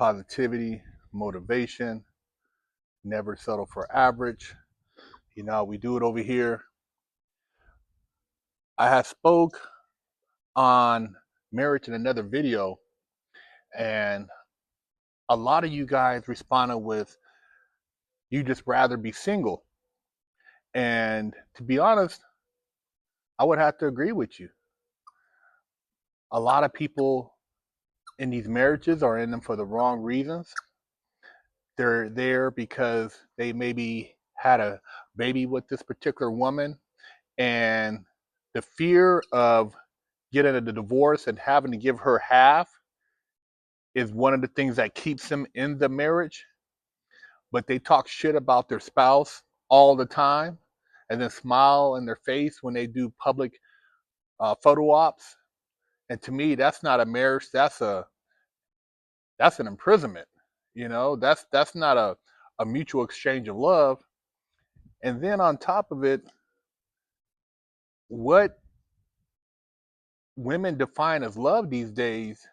positivity, motivation, never settle for average. We do it over here. I have spoke on marriage in another video, and a lot of you guys responded with, you just rather be single. And to be honest, I would have to agree with you. A lot of people in these marriages are in them for the wrong reasons. They're there because they maybe had a baby with this particular woman, and the fear of getting a divorce and having to give her half is one of the things that keeps them in the marriage. But they talk shit about their spouse all the time and then smile in their face when they do public photo ops. And to me, that's not a marriage. That's an imprisonment. That's not a mutual exchange of love. And then on top of it, what women define as love these days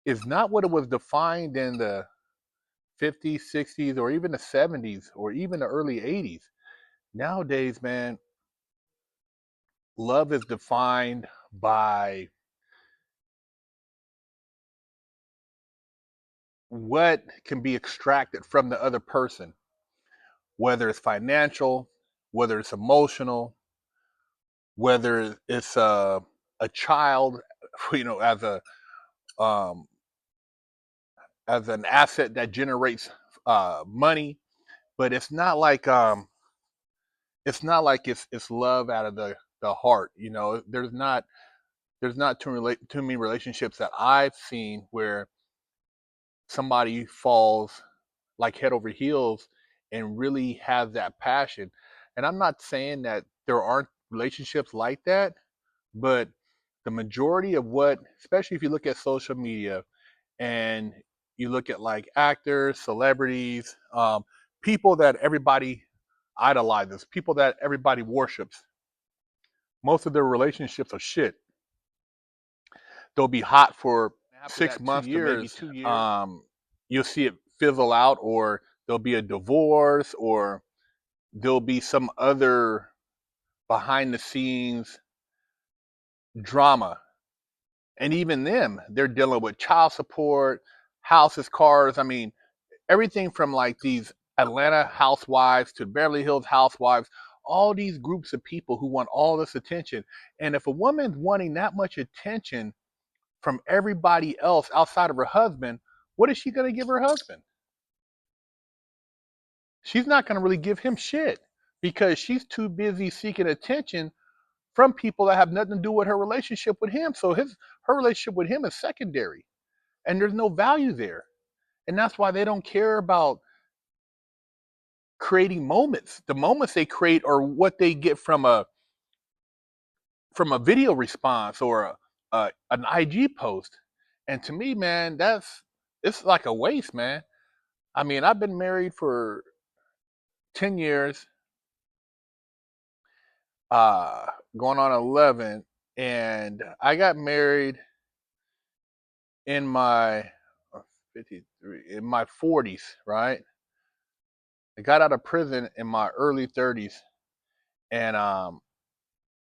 is not what it was defined in the 50s, 60s, or even the 70s, or even the early 80s. Nowadays, man, love is defined by what can be extracted from the other person, whether it's financial, whether it's emotional, whether it's a child, as a as an asset that generates money. But it's love out of the heart. There's not too many relationships that I've seen where somebody falls like head over heels and really has that passion. And I'm not saying that there aren't relationships like that, but the majority of what, especially if you look at social media and you look at like actors, celebrities, people that everybody idolizes, people that everybody worships, most of their relationships are shit. They'll be hot for 6 months to maybe 2 years. You'll see it fizzle out, or there'll be a divorce, or there'll be some other behind the scenes drama. And even them, they're dealing with child support, houses, cars. I mean, everything from like these Atlanta housewives to Beverly Hills housewives, all these groups of people who want all this attention. And if a woman's wanting that much attention from everybody else outside of her husband, what is she going to give her husband? She's not going to really give him shit because she's too busy seeking attention from people that have nothing to do with her relationship with him. So her relationship with him is secondary, and there's no value there. And that's why they don't care about creating moments. The moments they create are what they get from a video response or an IG post. And to me, man, it's like a waste, man. I mean, I've been married for 10 years, going on 11, and I got married in my 53, in my 40s, right? I got out of prison in my early 30s, and I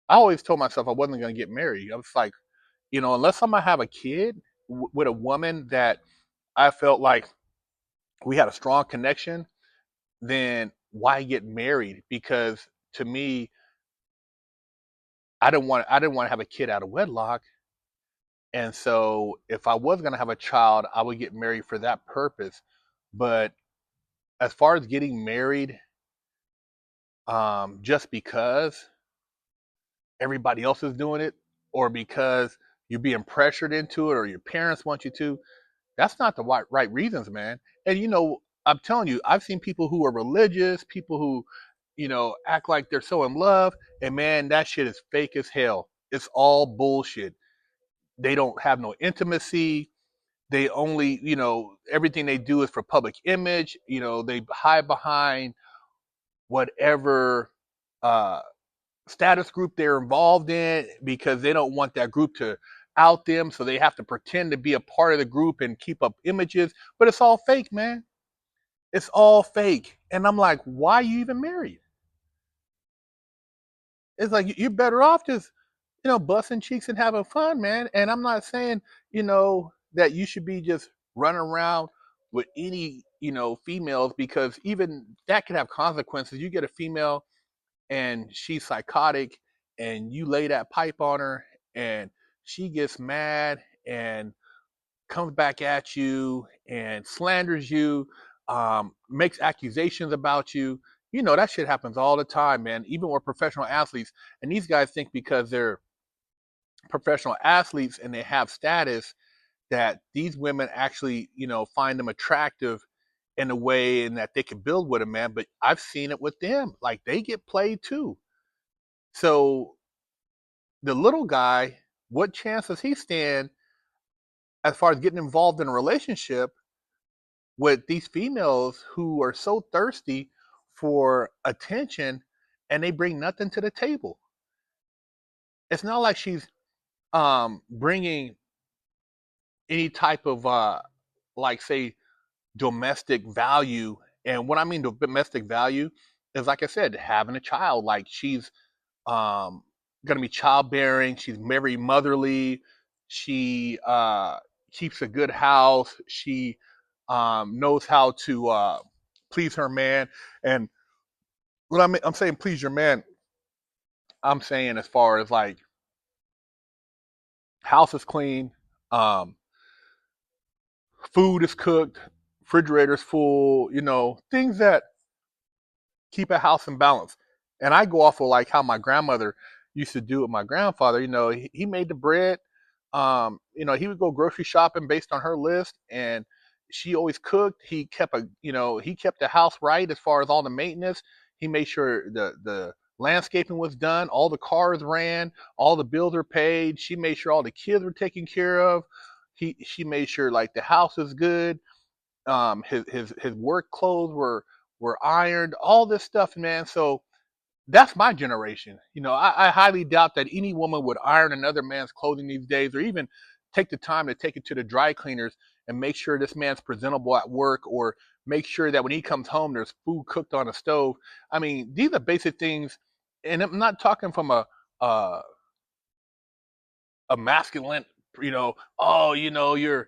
always told myself I wasn't going to get married. I was like, unless I'm going to have a kid with a woman that I felt like we had a strong connection, then why get married? Because to me, I didn't want to have a kid out of wedlock. And so if I was going to have a child, I would get married for that purpose. But as far as getting married, just because everybody else is doing it, or because you're being pressured into it, or your parents want you to, that's not the right reasons, man. And I'm telling you, I've seen people who are religious, people who, act like they're so in love, and man, that shit is fake as hell. It's all bullshit. They don't have no intimacy. They only, everything they do is for public image. They hide behind whatever status group they're involved in because they don't want that group to out them, so they have to pretend to be a part of the group and keep up images, but it's all fake, man. It's all fake. And I'm like, why are you even married? It's like you're better off just, busting cheeks and having fun, man. And I'm not saying, that you should be just running around with any, females, because even that could have consequences. You get a female and she's psychotic and you lay that pipe on her and she gets mad and comes back at you and slanders you, makes accusations about you. That shit happens all the time, man, even with professional athletes. And these guys think because they're professional athletes and they have status that these women actually, find them attractive in a way and that they can build with them, man. But I've seen it with them. Like, they get played too. So the little guy, what chance does he stand as far as getting involved in a relationship with these females who are so thirsty for attention and they bring nothing to the table? It's not like she's bringing any type of like, say, domestic value. And what I mean domestic value is, like I said, having a child. Like, she's going to be childbearing, she's very motherly, she keeps a good house, she knows how to please her man. And when I'm saying please your man, I'm saying as far as like house is clean, um, food is cooked, refrigerator's full, things that keep a house in balance. And I go off of like how my grandmother used to do with my grandfather. He made the bread. He would go grocery shopping based on her list, and she always cooked. He kept the house right as far as all the maintenance. He made sure the landscaping was done, all the cars ran, all the bills were paid. She made sure all the kids were taken care of. She made sure like the house was good. His work clothes were ironed, all this stuff, man. So that's my generation. I highly doubt that any woman would iron another man's clothing these days, or even take the time to take it to the dry cleaners and make sure this man's presentable at work, or make sure that when he comes home there's food cooked on a stove. I mean, these are basic things, and I'm not talking from a a masculine, oh, you're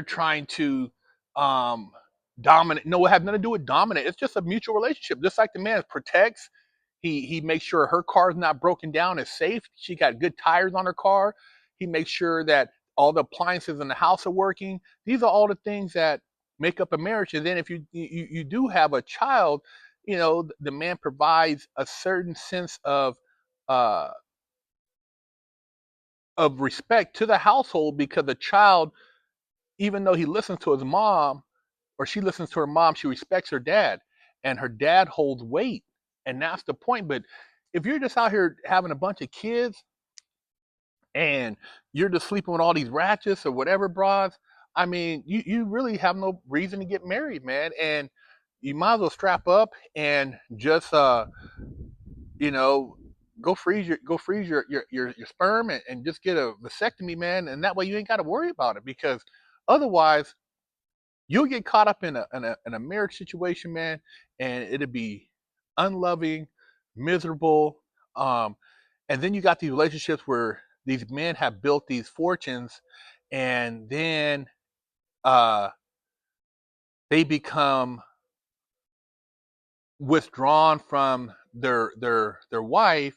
trying to um dominate. No, it has nothing to do with dominate. It's just a mutual relationship. Just like the man protects, he makes sure her car's not broken down, is safe. She got good tires on her car. He makes sure that all the appliances in the house are working. These are all the things that make up a marriage. And then if you do have a child, the man provides a certain sense uh of respect to the household, because the child, even though he listens to his mom, or she listens to her mom, she respects her dad, and her dad holds weight. And that's the point. But if you're just out here having a bunch of kids and you're just sleeping with all these ratchets or whatever broads, I mean, you really have no reason to get married, man. And you might as well strap up and just you know, go freeze your sperm, and just get a vasectomy, man, and that way you ain't got to worry about it. Because otherwise you'll get caught up in a marriage situation, man, and it'll be unloving, miserable. Um, and then you got these relationships where these men have built these fortunes, and then uh, they become withdrawn from their wife.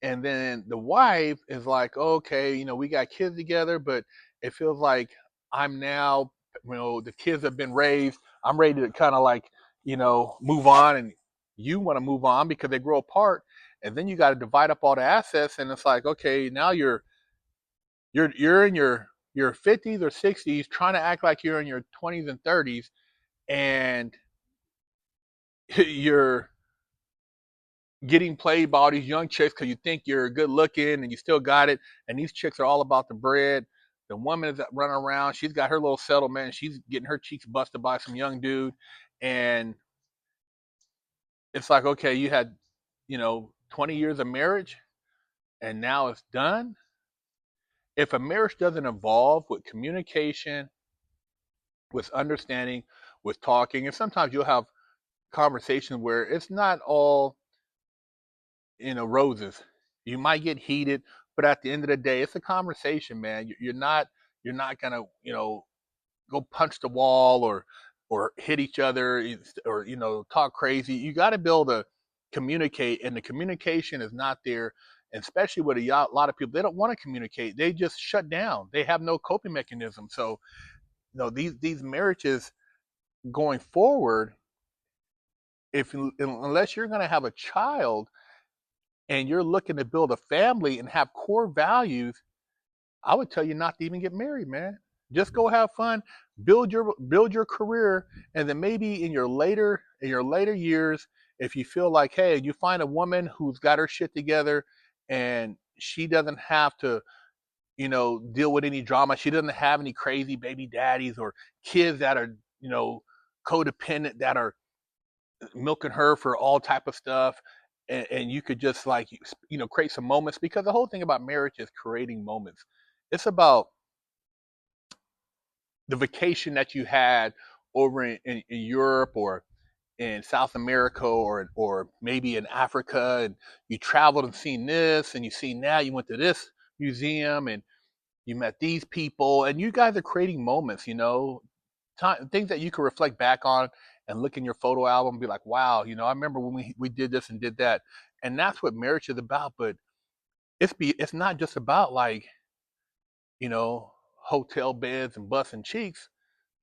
And then the wife is like, okay, we got kids together, but it feels like I'm now, the kids have been raised, I'm ready to kind of like, move on. And you want to move on because they grow apart. And then you got to divide up all the assets, and it's like, okay, now you're in your 50s or 60s trying to act like you're in your 20s and 30s, and you're getting played by all these young chicks because you think you're good looking and you still got it. And these chicks are all about the bread. The woman is running around. She's got her little settlement. She's getting her cheeks busted by some young dude. And it's like, okay, you had, 20 years of marriage and now it's done. if a marriage doesn't evolve with communication, with understanding, with talking, and sometimes you'll have conversations where it's not all, roses. You might get heated, but at the end of the day, it's a conversation, man. You're not gonna, go punch the wall or hit each other or talk crazy. You got to be able to communicate, and the communication is not there. And especially with a lot of people, they don't want to communicate. They just shut down. They have no coping mechanism. So, these marriages going forward, if unless you're going to have a child and you're looking to build a family and have core values, I would tell you not to even get married, man. Just go have fun, build your career, and then maybe in your later years, if you feel like, hey, you find a woman who's got her shit together, and she doesn't have to, deal with any drama. She doesn't have any crazy baby daddies or kids that are, codependent, that are milking her for all type of stuff. And you could just, like, create some moments, because the whole thing about marriage is creating moments. It's about the vacation that you had over in Europe or in South America, or maybe in Africa, and you traveled and seen this, and you see now you went to this museum and you met these people, and you guys are creating moments, things that you can reflect back on and look in your photo album and be like, wow, I remember when we did this and did that. And that's what marriage is about. But it's not just about, like, you know hotel beds and busting cheeks.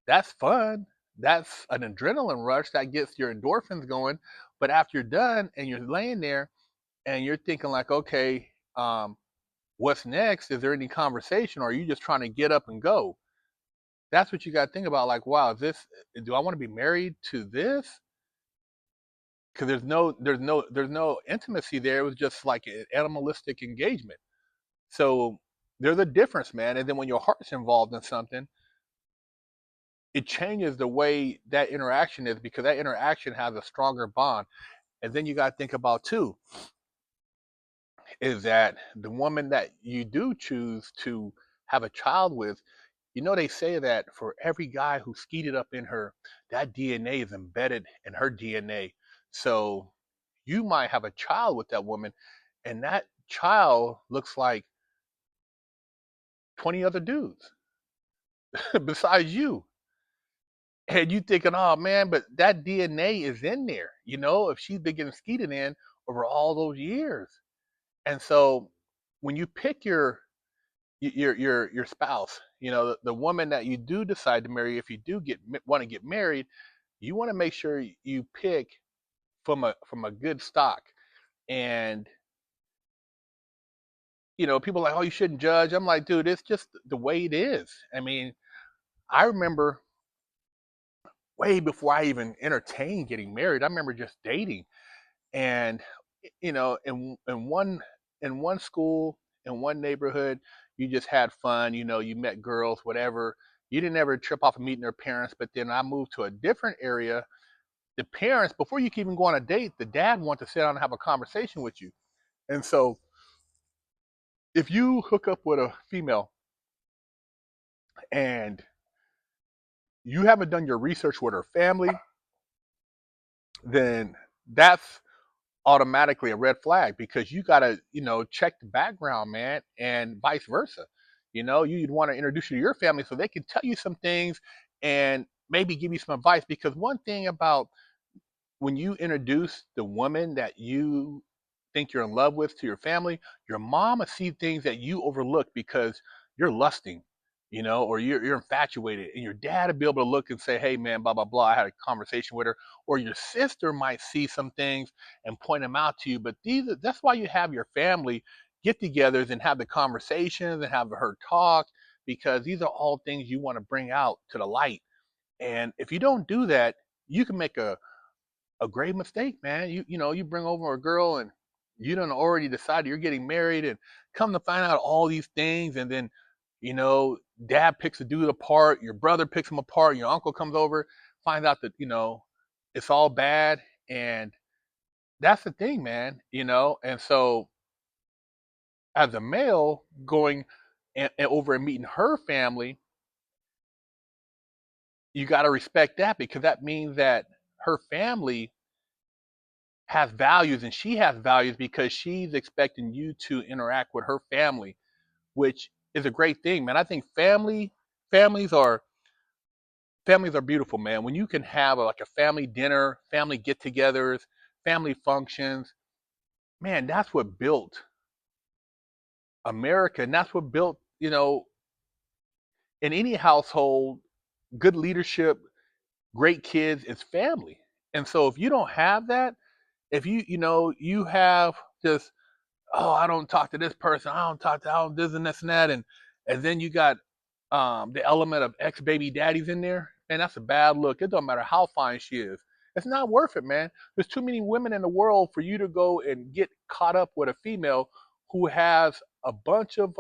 That's fun. That's an adrenaline rush that gets your endorphins going. But after you're done and you're laying there and you're thinking, like, okay, what's next? Is there any conversation, or are you just trying to get up and go? That's what you got to think about. Like, wow, do I want to be married to this? Because there's no intimacy there. It was just like an animalistic engagement. So there's a difference, man. And then when your heart's involved in something, it changes the way that interaction is, because that interaction has a stronger bond. And then you got to think about, too, is that the woman that you do choose to have a child with, they say that for every guy who skeeted up in her, that DNA is embedded in her DNA. So you might have a child with that woman, and that child looks like 20 other dudes besides you. And you thinking, oh man, but that DNA is in there, if she's been getting skeeted in over all those years. And so when you pick your spouse, the woman that you do decide to marry, if you do want to get married, you want to make sure you pick from a good stock. And people are like, oh, you shouldn't judge. I'm like, dude, it's just the way it is. I mean, I remember way before I even entertained getting married, I remember just dating. And in one school, in one neighborhood, you just had fun. You met girls, whatever. You didn't ever trip off of meeting their parents. But then I moved to a different area. The parents, before you can even go on a date, the dad wants to sit down and have a conversation with you. And so if you hook up with a female and you haven't done your research with her family, then that's automatically a red flag, because you gotta, check the background, man, and vice versa. You'd want to introduce you to your family so they can tell you some things and maybe give you some advice. Because one thing about when you introduce the woman that you think you're in love with to your family, your mom will see things that you overlook because you're lusting, or you're infatuated. And your dad will be able to look and say, hey, man, blah, blah, blah. I had a conversation with her. Or your sister might see some things and point them out to you. But that's why you have your family get togethers and have the conversations and have her talk, because these are all things you want to bring out to the light. And if you don't do that, you can make a grave mistake, man. You bring over a girl and you done already decided you're getting married, and come to find out all these things, and then dad picks a dude apart, your brother picks him apart, your uncle comes over, find out that it's all bad. And that's the thing, man. And so as a male going and over and meeting her family, you got to respect that, because that means that her family has values and she has values, because she's expecting you to interact with her family, which is a great thing, man. I think families are families are beautiful, man. When you can have like a family dinner, family get-togethers, family functions, man, that's what built America, and that's what built, in any household, good leadership, great kids, is family. And so if you don't have that, if you have just, oh, I don't talk to this person, I don't this and this and that, and then you got the element of ex baby daddies in there, and that's a bad look. It don't matter how fine she is. It's not worth it, man. There's too many women in the world for you to go and get caught up with a female who has a bunch of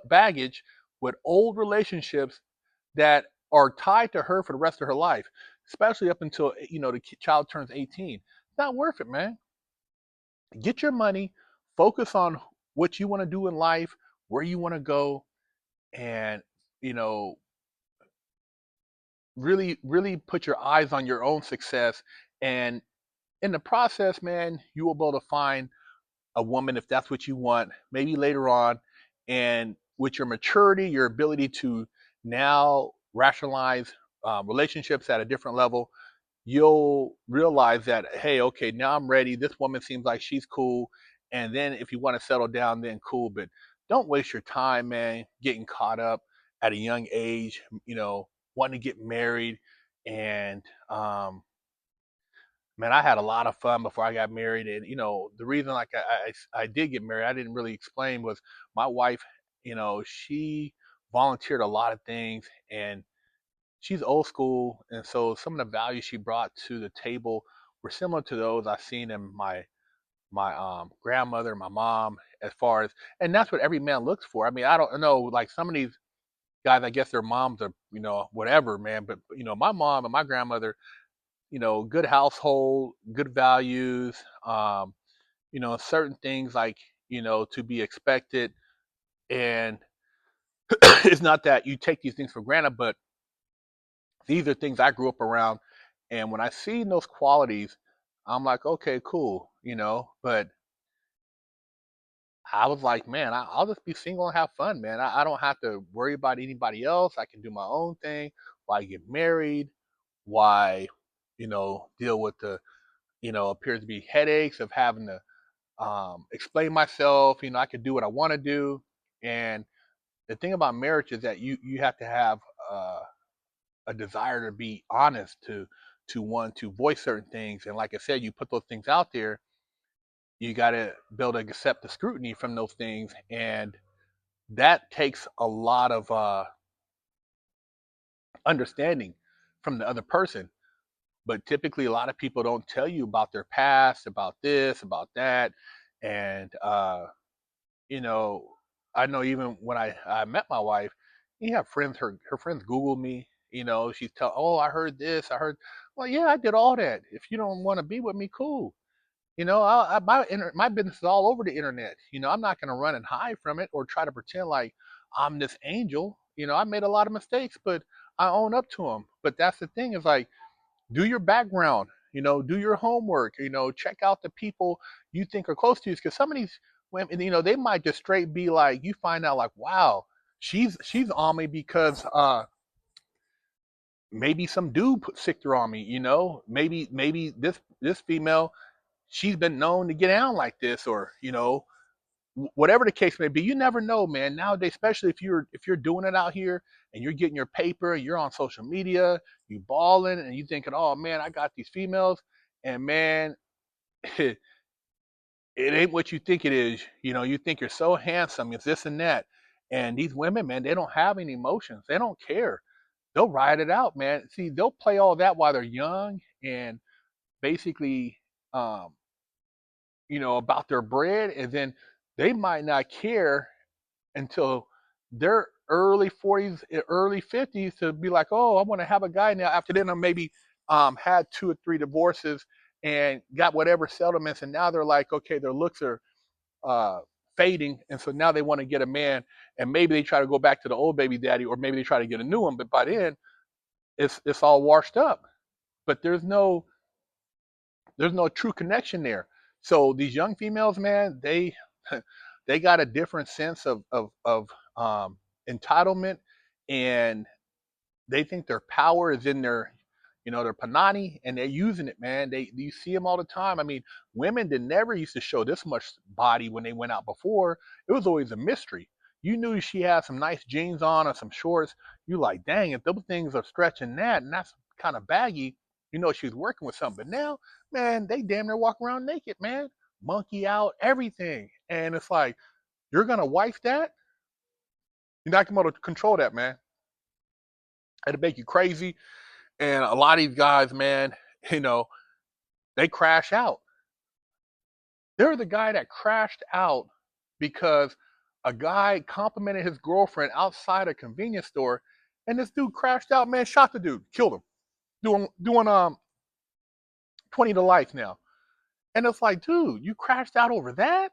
baggage with old relationships that are tied to her for the rest of her life, especially up until the child turns 18. It's not worth it, man. Get your money, focus on what you want to do in life, where you want to go, and you know really really put your eyes on your own success. And in the process, man, you will be able to find a woman if that's what you want, maybe later on. And with your maturity, your ability to now rationalize relationships at a different level, you'll realize that, hey, okay, now I'm ready. This woman seems like she's cool. And then if you want to settle down, then cool. But don't waste your time, man, getting caught up at a young age, wanting to get married. And man, I had a lot of fun before I got married. And the reason, like, I did get married, I didn't really explain, was my wife, she volunteered a lot of things, and she's old school, and so some of the values she brought to the table were similar to those I've seen in my grandmother, my mom, as far as, and that's what every man looks for. I mean, I don't know, like some of these guys, I guess their moms are, whatever, man, but my mom and my grandmother, good household, good values, certain things like, to be expected. And it's not that you take these things for granted, but these are things I grew up around. And when I see those qualities, I'm like, okay, cool, But I was like, man, I'll just be single and have fun, man. I don't have to worry about anybody else. I can do my own thing. Why get married? Why, deal with the, appears to be headaches of having to explain myself. I could do what I want to do. And the thing about marriage is that you have to have uh, a desire to be honest, to want to voice certain things. And like I said, you put those things out there, you got to be able to accept the scrutiny from those things. And that takes a lot of understanding from the other person. But typically, a lot of people don't tell you about their past, about this, about that. And you know I know, even when I met my wife, you have friends, her friends Google me. She's tell, oh, I heard this, I heard. Well, yeah, I did all that. If you don't want to be with me, cool. My business is all over the internet. I'm not going to run and hide from it or try to pretend like I'm this angel. I made a lot of mistakes, but I own up to them. But that's the thing, is like, do your background, do your homework, check out the people you think are close to you. Because some of these women, they might just straight be like, you find out like, wow, she's on me because maybe some dude put sicked her on me. Maybe this female, she's been known to get down like this, or whatever the case may be. You never know, man. Nowadays, especially if you're doing it out here and you're getting your paper, you're on social media, you balling, and you thinking, oh man, I got these females, and man, it ain't what you think it is. You think you're so handsome, it's this and that, and these women, man, they don't have any emotions. They don't care. They'll ride it out, man. See, they'll play all that while they're young and basically, um, about their bread, and then they might not care until their early 40s, early 50s, to be like, oh, I want to have a guy now. After then, I maybe had 2 or 3 divorces and got whatever settlements, and now they're like, okay, their looks are uh, fading, and so now they want to get a man, and maybe they try to go back to the old baby daddy, or maybe they try to get a new one, but by then it's all washed up. But there's no true connection there. So these young females, man, they they got a different sense of entitlement, and they think their power is in their panani, and they're using it, man. You see them all the time. I mean, women that never used to show this much body when they went out before. It was always a mystery. You knew she had some nice jeans on or some shorts. You like, dang, if those things are stretching that and that's kind of baggy, she was working with something. But now, man, they damn near walk around naked, man. Monkey out, everything. And it's like, you're gonna wife that? You're not gonna be able to control that, man. It'll make you crazy. And a lot of these guys, man, they crash out. They're the guy that crashed out because a guy complimented his girlfriend outside a convenience store, and this dude crashed out, man, shot the dude, killed him, doing 20 to life now. And it's like, dude, you crashed out over that?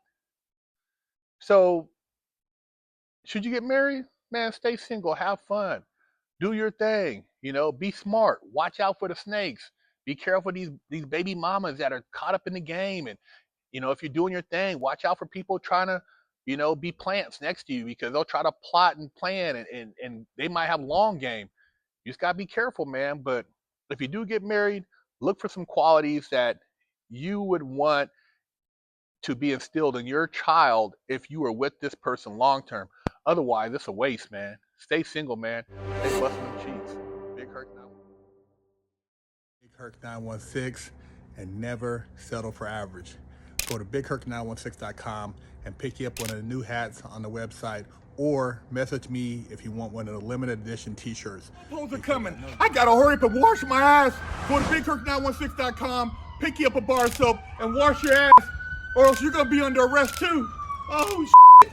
So should you get married? Man, stay single, have fun. Do your thing, be smart. Watch out for the snakes. Be careful of these baby mamas that are caught up in the game. And, if you're doing your thing, watch out for people trying to, be plants next to you, because they'll try to plot and plan, and they might have long game. You just got to be careful, man. But if you do get married, look for some qualities that you would want to be instilled in your child if you were with this person long term. Otherwise, it's a waste, man. Stay single, man. Stay busting them cheeks. BigHerc916, and never settle for average. Go to BigHerc916.com and pick you up one of the new hats on the website, or message me if you want one of the limited edition t-shirts. Clothes are coming. I gotta hurry up and wash my ass. Go to BigHerc916.com, pick you up a bar of soap, and wash your ass, or else you're gonna be under arrest too. Oh, shit.